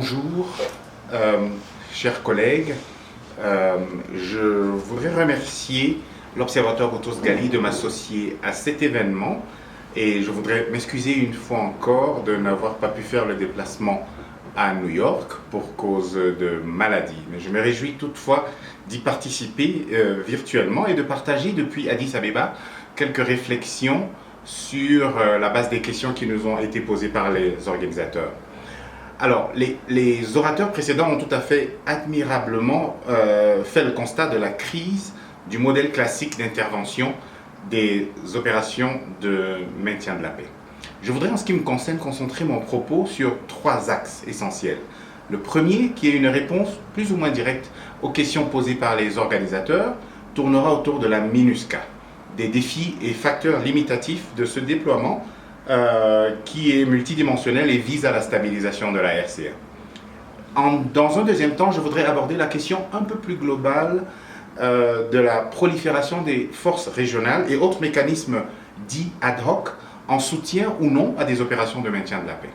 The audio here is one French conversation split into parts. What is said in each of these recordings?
bonjour, chers collègues. Je voudrais remercier l'Observatoire Boutros Ghali de m'associer à cet événement et je voudrais m'excuser une fois encore de n'avoir pas pu faire le déplacement à New York pour cause de maladie. Mais je me réjouis toutefois d'y participer virtuellement et de partager depuis Addis Abeba quelques réflexions sur la base des questions qui nous ont été posées par les organisateurs. Alors, les orateurs précédents ont tout à fait admirablement fait le constat de la crise du modèle classique d'intervention des opérations de maintien de la paix. Je voudrais, en ce qui me concerne, concentrer mon propos sur trois axes essentiels. Le premier, qui est une réponse plus ou moins directe aux questions posées par les organisateurs, tournera autour de la MINUSCA, des défis et facteurs limitatifs de ce déploiement qui est multidimensionnel et vise à la stabilisation de la RCA. Dans un deuxième temps, je voudrais aborder la question un peu plus globale de la prolifération des forces régionales et autres mécanismes dits ad hoc en soutien ou non à des opérations de maintien de la paix.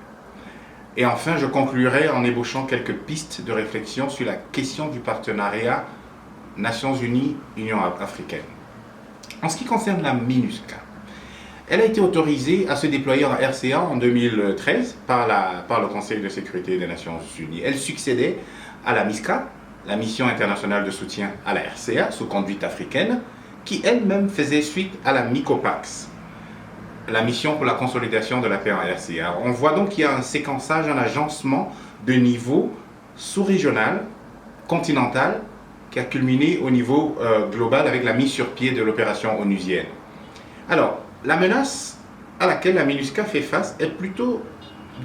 Et enfin, je conclurai en ébauchant quelques pistes de réflexion sur la question du partenariat Nations Unies-Union africaine. En ce qui concerne la MINUSCA, elle a été autorisée à se déployer en RCA en 2013 par le Conseil de sécurité des Nations Unies. Elle succédait à la MISCA, la mission internationale de soutien à la RCA, sous conduite africaine, qui elle-même faisait suite à la MICOPAX, la mission pour la consolidation de la paix en RCA. On voit donc qu'il y a un séquençage, un agencement de niveau sous-régional, continental, qui a culminé au niveau global avec la mise sur pied de l'opération onusienne. Alors, la menace à laquelle la MINUSCA fait face est plutôt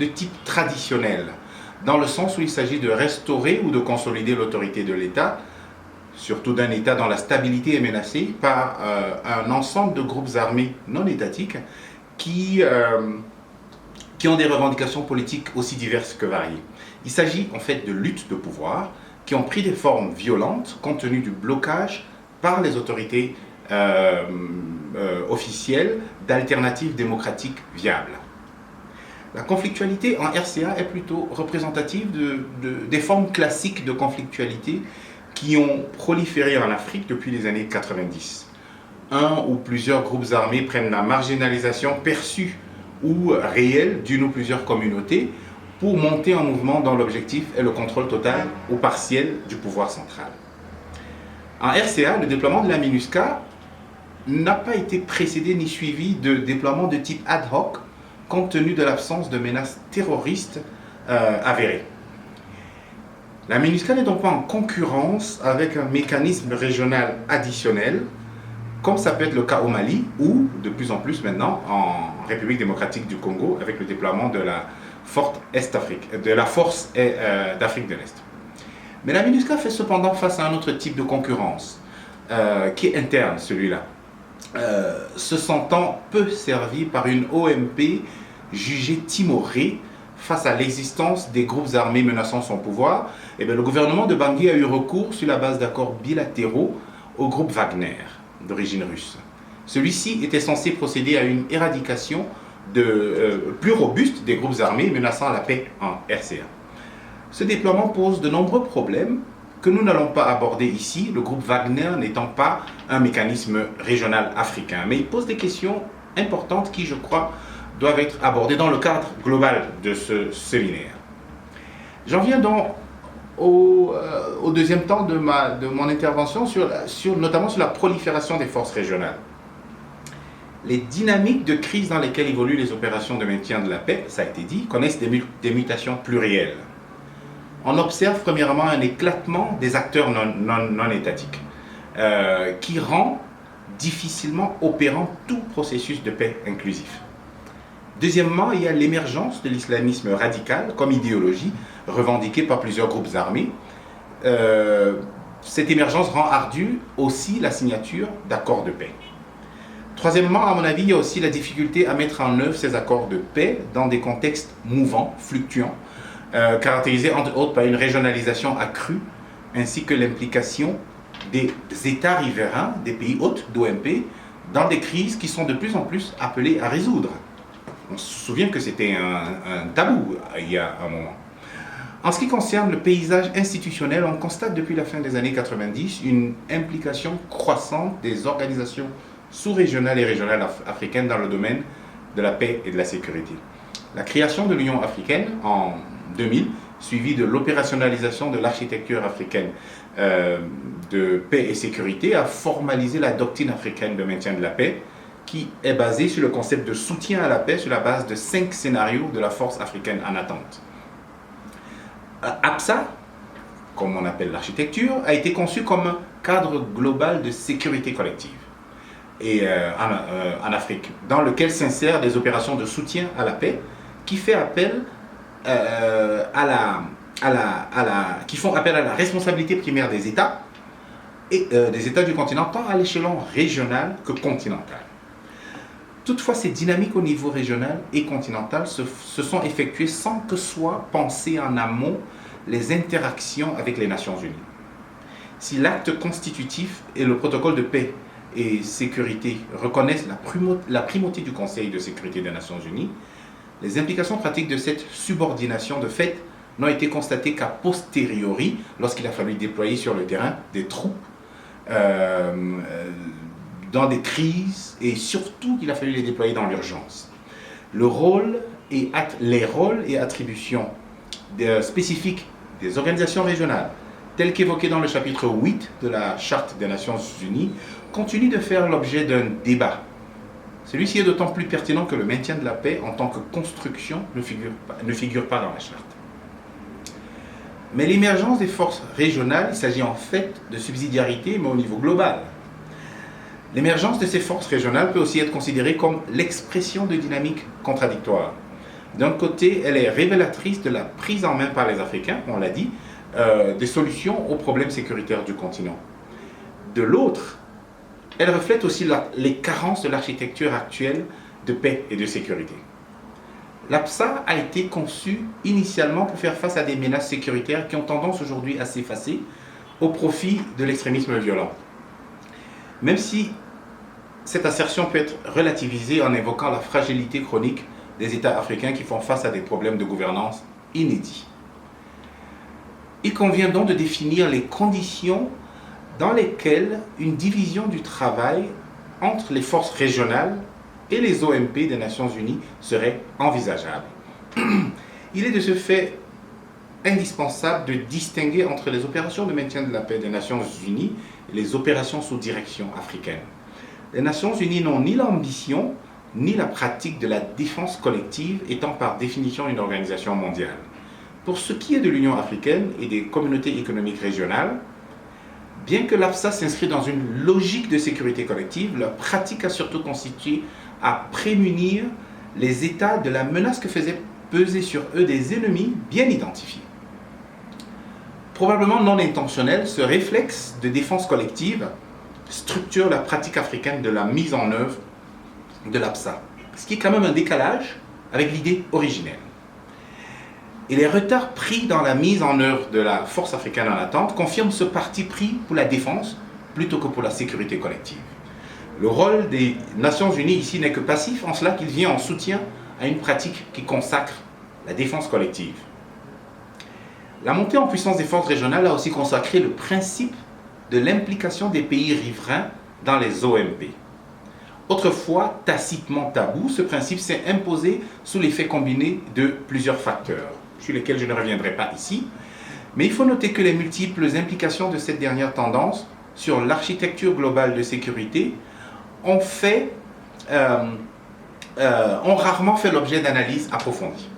de type traditionnel, dans le sens où il s'agit de restaurer ou de consolider l'autorité de l'État, surtout d'un État dont la stabilité est menacée par un ensemble de groupes armés non étatiques qui ont des revendications politiques aussi diverses que variées. Il s'agit en fait de luttes de pouvoir qui ont pris des formes violentes compte tenu du blocage par les autorités officielles d'alternatives démocratiques viables. La conflictualité en RCA est plutôt représentative des formes classiques de conflictualité qui ont proliféré en Afrique depuis les années 90. Un ou plusieurs groupes armés prennent la marginalisation perçue ou réelle d'une ou plusieurs communautés pour monter en mouvement dont l'objectif est le contrôle total ou partiel du pouvoir central. En RCA, le déploiement de la MINUSCA n'a pas été précédé ni suivi de déploiement de type ad hoc compte tenu de l'absence de menaces terroristes avérées. La MINUSCA n'est donc pas en concurrence avec un mécanisme régional additionnel, comme ça peut être le cas au Mali ou, de plus en plus maintenant, en République démocratique du Congo avec le déploiement de la force d'Afrique de l'Est. Mais la MINUSCA fait cependant face à un autre type de concurrence, qui est interne, celui-là. Se sentant peu servi par une OMP jugée timorée face à l'existence des groupes armés menaçant son pouvoir, et bien, le gouvernement de Bangui a eu recours, sur la base d'accords bilatéraux, au groupe Wagner, d'origine russe. Celui-ci était censé procéder à une éradication plus robuste des groupes armés menaçant la paix en RCA. Ce déploiement pose de nombreux problèmes que nous n'allons pas aborder ici, le groupe Wagner n'étant pas un mécanisme régional africain. Mais il pose des questions importantes qui, je crois, doivent être abordées dans le cadre global de ce séminaire. J'en viens donc au deuxième temps de mon intervention, notamment sur la prolifération des forces régionales. Les dynamiques de crise dans lesquelles évoluent les opérations de maintien de la paix, ça a été dit, connaissent des mutations plurielles. On observe premièrement un éclatement des acteurs non étatiques qui rend difficilement opérant tout processus de paix inclusif. Deuxièmement, il y a l'émergence de l'islamisme radical comme idéologie revendiquée par plusieurs groupes armés. Cette émergence rend ardue aussi la signature d'accords de paix. Troisièmement, à mon avis, il y a aussi la difficulté à mettre en œuvre ces accords de paix dans des contextes mouvants, fluctuants, caractérisé entre autres par une régionalisation accrue, ainsi que l'implication des États riverains, des pays hôtes d'OMP, dans des crises qui sont de plus en plus appelées à résoudre. On se souvient que c'était un tabou il y a un moment. En ce qui concerne le paysage institutionnel, on constate depuis la fin des années 90 une implication croissante des organisations sous-régionales et régionales africaines dans le domaine de la paix et de la sécurité. La création de l'Union africaine en 2000, suivie de l'opérationnalisation de l'architecture africaine de paix et sécurité, a formalisé la doctrine africaine de maintien de la paix, qui est basée sur le concept de soutien à la paix sur la base de 5 scénarios de la force africaine en attente. APSA, comme on appelle l'architecture, a été conçue comme un cadre global de sécurité collective en Afrique, dans lequel s'insèrent des opérations de soutien à la paix qui font appel à la responsabilité primaire des États et des États du continent, tant à l'échelon régional que continental. Toutefois, ces dynamiques au niveau régional et continental se sont effectuées sans que soient pensées en amont les interactions avec les Nations Unies. Si l'acte constitutif et le protocole de paix et sécurité reconnaissent la primauté du Conseil de sécurité des Nations Unies, les implications pratiques de cette subordination de fait n'ont été constatées qu'à posteriori, lorsqu'il a fallu déployer sur le terrain des troupes dans des crises, et surtout qu'il a fallu les déployer dans l'urgence. Les rôles et attributions spécifiques des organisations régionales, tels qu'évoqués dans le chapitre 8 de la Charte des Nations Unies, continuent de faire l'objet d'un débat. Celui-ci est d'autant plus pertinent que le maintien de la paix en tant que construction ne figure pas dans la Charte. Mais l'émergence des forces régionales, il s'agit en fait de subsidiarité, mais au niveau global. L'émergence de ces forces régionales peut aussi être considérée comme l'expression de dynamiques contradictoires. D'un côté, elle est révélatrice de la prise en main par les Africains, on l'a dit, des solutions aux problèmes sécuritaires du continent. De l'autre, elle reflète aussi les carences de l'architecture actuelle de paix et de sécurité. L'APSA a été conçue initialement pour faire face à des menaces sécuritaires qui ont tendance aujourd'hui à s'effacer au profit de l'extrémisme violent. Même si cette assertion peut être relativisée en évoquant la fragilité chronique des États africains qui font face à des problèmes de gouvernance inédits. Il convient donc de définir les conditions dans lesquelles une division du travail entre les forces régionales et les OMP des Nations Unies serait envisageable. Il est de ce fait indispensable de distinguer entre les opérations de maintien de la paix des Nations Unies et les opérations sous direction africaine. Les Nations Unies n'ont ni l'ambition ni la pratique de la défense collective, étant par définition une organisation mondiale. Pour ce qui est de l'Union africaine et des communautés économiques régionales, bien que l'APSA s'inscrit dans une logique de sécurité collective, leur pratique a surtout consisté à prémunir les États de la menace que faisaient peser sur eux des ennemis bien identifiés. Probablement non intentionnel, ce réflexe de défense collective structure la pratique africaine de la mise en œuvre de l'APSA, ce qui est quand même un décalage avec l'idée originelle. Et les retards pris dans la mise en œuvre de la force africaine en attente confirment ce parti pris pour la défense plutôt que pour la sécurité collective. Le rôle des Nations Unies ici n'est que passif, en cela qu'il vient en soutien à une pratique qui consacre la défense collective. La montée en puissance des forces régionales a aussi consacré le principe de l'implication des pays riverains dans les OMP. Autrefois tacitement tabou, ce principe s'est imposé sous l'effet combiné de plusieurs facteurs, sur lesquels je ne reviendrai pas ici, mais il faut noter que les multiples implications de cette dernière tendance sur l'architecture globale de sécurité ont rarement fait l'objet d'analyses approfondies.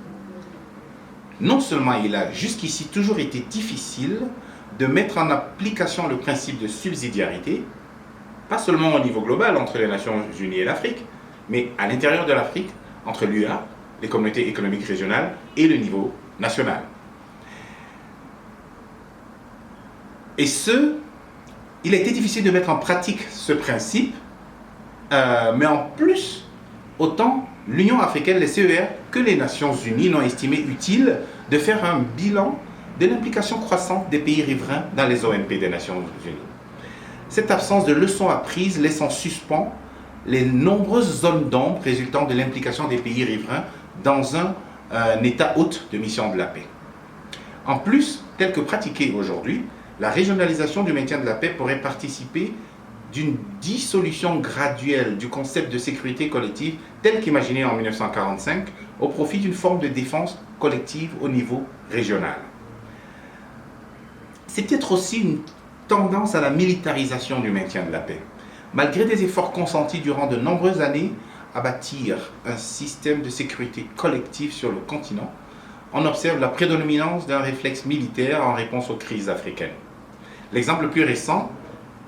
Non seulement il a jusqu'ici toujours été difficile de mettre en application le principe de subsidiarité, pas seulement au niveau global entre les Nations Unies et l'Afrique, mais à l'intérieur de l'Afrique, entre l'UA, les communautés économiques régionales, et le niveau national. Et il a été difficile de mettre en pratique ce principe, mais en plus, autant l'Union africaine, les CER, que les Nations Unies n'ont estimé utile de faire un bilan de l'implication croissante des pays riverains dans les OMP des Nations Unies. Cette absence de leçons apprises laisse en suspens les nombreuses zones d'ombre résultant de l'implication des pays riverains dans un état hôte de mission de la paix. En plus, tel que pratiqué aujourd'hui, la régionalisation du maintien de la paix pourrait participer d'une dissolution graduelle du concept de sécurité collective tel qu'imaginé en 1945 au profit d'une forme de défense collective au niveau régional. C'est peut-être aussi une tendance à la militarisation du maintien de la paix. Malgré des efforts consentis durant de nombreuses années à bâtir un système de sécurité collective sur le continent, on observe la prédominance d'un réflexe militaire en réponse aux crises africaines. L'exemple le plus récent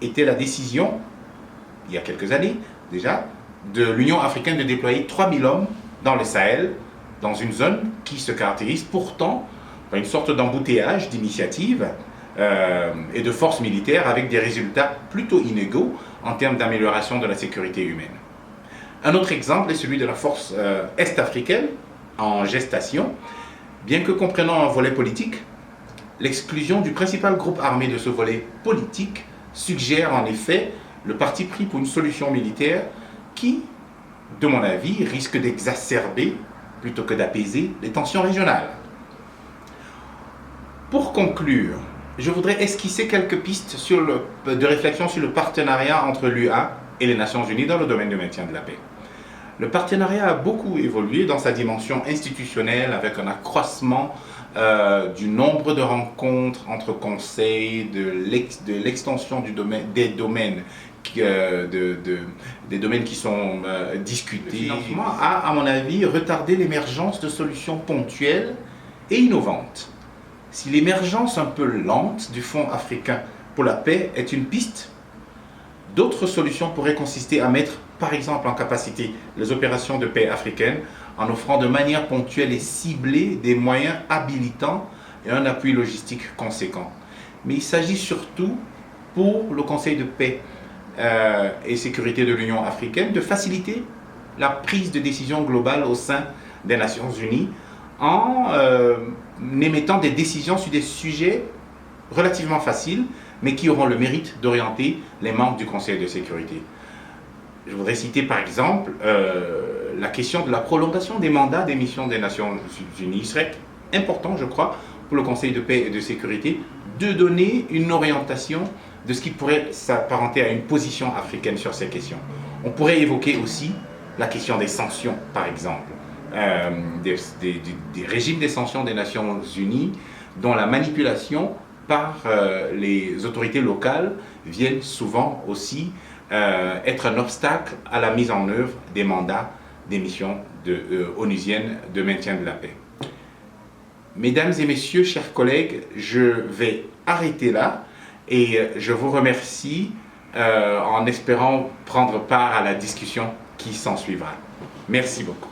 était la décision, il y a quelques années déjà, de l'Union africaine de déployer 3000 hommes dans le Sahel, dans une zone qui se caractérise pourtant par une sorte d'embouteillage d'initiatives et de forces militaires avec des résultats plutôt inégaux en termes d'amélioration de la sécurité humaine. Un autre exemple est celui de la force est-africaine en gestation. Bien que comprenant un volet politique, l'exclusion du principal groupe armé de ce volet politique suggère en effet le parti pris pour une solution militaire qui, de mon avis, risque d'exacerber plutôt que d'apaiser les tensions régionales. Pour conclure, je voudrais esquisser quelques pistes de réflexion sur le partenariat entre l'UA et les Nations Unies dans le domaine du maintien de la paix. Le partenariat a beaucoup évolué dans sa dimension institutionnelle avec un accroissement du nombre de rencontres entre conseils, de l'extension des domaines qui sont discutés. Le financement a, à mon avis, retardé l'émergence de solutions ponctuelles et innovantes. Si l'émergence un peu lente du Fonds africain pour la paix est une piste, d'autres solutions pourraient consister à mettre, par exemple, en capacité les opérations de paix africaines en offrant de manière ponctuelle et ciblée des moyens habilitants et un appui logistique conséquent. Mais il s'agit surtout pour le Conseil de paix et sécurité de l'Union africaine de faciliter la prise de décision globale au sein des Nations Unies en émettant des décisions sur des sujets relativement faciles, mais qui auront le mérite d'orienter les membres du Conseil de sécurité. Je voudrais citer par exemple la question de la prolongation des mandats des missions des Nations Unies. Il serait important, je crois, pour le Conseil de paix et de sécurité de donner une orientation de ce qui pourrait s'apparenter à une position africaine sur ces questions. On pourrait évoquer aussi la question des sanctions, par exemple, des régimes des sanctions des Nations Unies, dont la manipulation par les autorités locales viennent souvent aussi être un obstacle à la mise en œuvre des mandats des missions onusiennes de maintien de la paix. Mesdames et messieurs, chers collègues, je vais arrêter là et je vous remercie en espérant prendre part à la discussion qui s'ensuivra. Merci beaucoup.